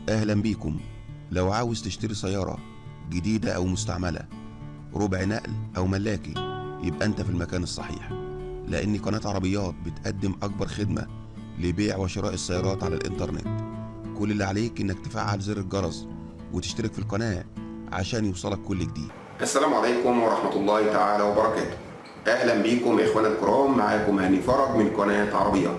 أهلا بيكم. لو عاوز تشتري سيارة جديدة أو مستعملة، ربع نقل أو ملاكي، يبقى أنت في المكان الصحيح، لأن قناة عربيات بتقدم أكبر خدمة لبيع وشراء السيارات على الإنترنت. كل اللي عليك إنك تفعل زر الجرس وتشترك في القناة عشان يوصلك كل جديد. السلام عليكم ورحمة الله تعالى وبركاته. أهلا بيكم إخوانا الكرام، معاكم هاني فرج من قناة عربيات.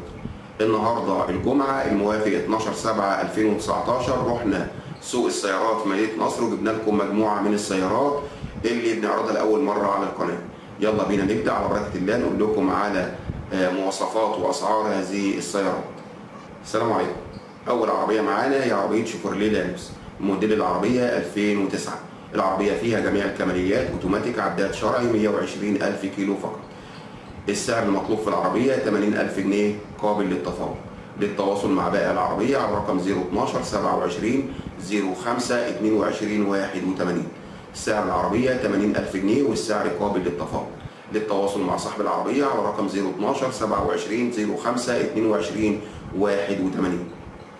النهاردة الجمعة الموافق 12/7/2019 رحنا سوق السيارات في مدينة نصر وجبنا لكم مجموعة من السيارات اللي بنعرضها لأول مرة على القناة. يلا بينا نبدأ على بركة الله، نقول لكم على مواصفات وأسعار هذه السيارات. السلام عليكم. أول عربية معانا هي عربية شيفروليه لانوس، موديل العربية 2009. العربية فيها جميع الكماليات، اوتوماتيك، عداد شرعي، 120,000 كيلو فقط. السعر المطلوب في العربية 80,000 جنيه قابل للتفاوض. للتواصل مع بائع العربية على رقم 012 27 05 22 81. سعر العربية 80,000 جنيه والسعر قابل للتفاوض. للتواصل مع صاحب العربية على رقم 012 27 05 22 81.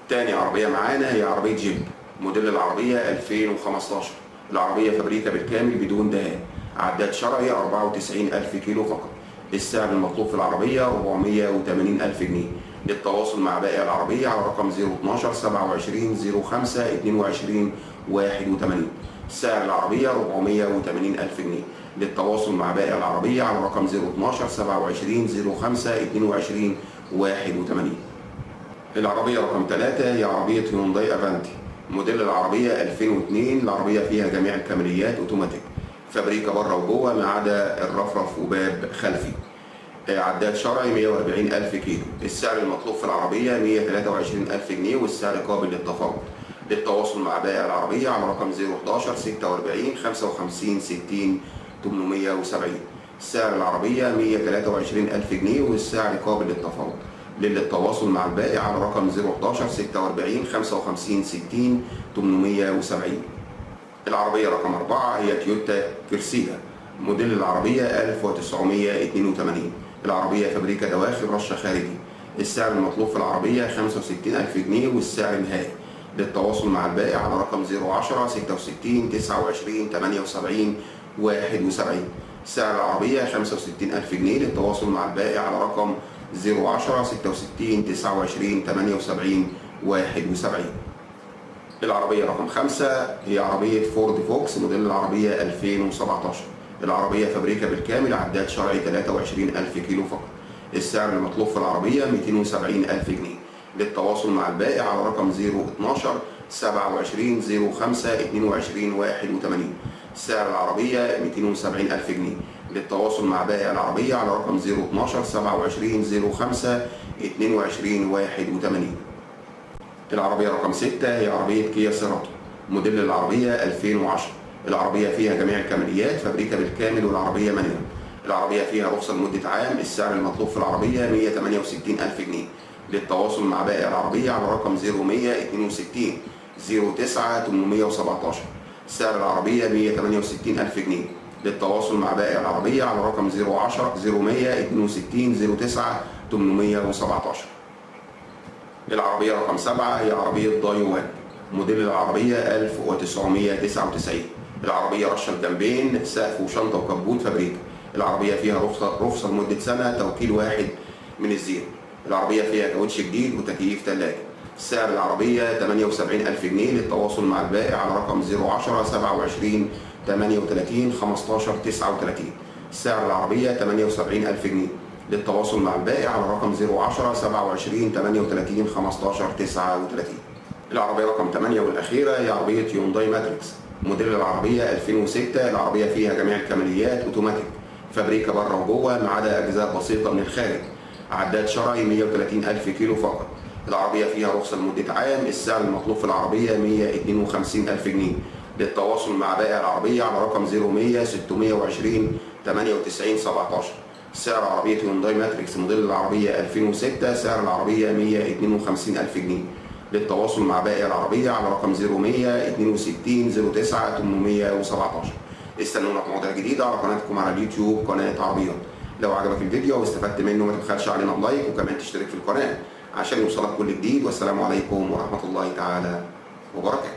تاني عربية معانا هي عربية جيب، موديل العربية 2015. العربية فابريكا بالكامل بدون دهان، عداد شرعي، 94,000 كيلو فقط. السعر المطلوب في العربية 480,000 جنيه. للتواصل مع بائع العربية على رقم 012 27 05 22 81. سعر العربية 480,000 جنيه. للتواصل مع بائع العربية على رقم 012 27 05 22 81. العربية رقم 3 هي عربية هيونداي افنتي، موديل العربية 2002. العربية فيها جميع الكماليات، اوتوماتيك، فابريكا بره وجوه ما عدا الرفرف وباب خلفي. عداد شرعي، 140,000 كيلو. السعر المطلوب في العربية 123,000 جنيه والسعر قابل للتفاوض. للتواصل مع بائع العربية على رقم 011 46 55 60 870. سعر العربية 123,000 جنيه والسعر قابل للتفاوض. للتواصل مع البائع على رقم 011 46 55 60 870. العربية رقم 4 هي تويوتا كرسيدا، موديل العربية 1982. العربية فابريكا دواخل، رشة خارجي. السعر المطلوب في العربية 65,000 جنيه والسعر نهائي. للتواصل مع البائع على رقم 010 66 29 78 71. سعر العربية 65,000 جنيه. للتواصل مع البائع على رقم 010 66 29 78 71. العربية رقم 5 هي عربية فورد فوكس، موديل العربية 2017. العربية فابريكا بالكامل، عداد شرعي، 23,000 كيلو فقط. السعر المطلوب في العربية 270,000 جنيه. للتواصل مع البائع على رقم 012 27 05 22 81. سعر العربية 270,000 جنيه. للتواصل مع بائع العربية على رقم 012 27 05 22 81. العربية رقم 6 هي عربية كيا سيراتو، موديل العربية 2010. العربية فيها جميع الكماليات، فابريكا بالكامل، والعربية مانيوال. العربية فيها رخصة لمدة عام. السعر المطلوب في العربية 168,000 جنيه. للتواصل مع بائع العربية على رقم 0162 09 817. سعر العربية 168,000 جنيه. للتواصل مع بائع العربية على رقم 010 0162 09 817. العربية رقم 7 هي عربية دايوان، موديل العربية 1999. العربية رشة الجنبين، سقف وشنطة وكبوت فابريكا. العربية فيها رخصة لمدة سنة، توكيل واحد من الزيرو. العربية فيها كاوتش جديد وتكييف ثلاجة. سعر العربية 78,000 جنيه. للتواصل مع البائع على رقم 010 27 38 15 39. سعر العربية 78,000 جنيه. للتواصل مع البائع على رقم 010 27 38 15 39. العربية رقم 8 والأخيرة هي عربية هيونداي ماتريكس، موديل العربية 2006. العربية فيها جميع الكماليات، اوتوماتيك، فابريكا بره وجوه ما عدا أجزاء بسيطة من الخارج. عداد شرعي، 130,000 كيلو فقط. العربية فيها رخصة لمدة عام. السعر المطلوب في العربية 152,000 جنيه. للتواصل مع بائع العربية على رقم 0100 620 98 17. سعر عربية هيونداي ماتريكس موديل العربية 2006. سعر العربية 152,000 جنيه. للتواصل مع بائع العربية على رقم 0100 62 09 817. استنونا في مواضيع جديدة على قناتكم على اليوتيوب، قناة عربيات. لو عجبك الفيديو واستفدت منه ما تبخلش علينا بلايك، وكمان تشترك في القناة عشان يوصلك كل جديد. والسلام عليكم ورحمة الله تعالى وبركاته.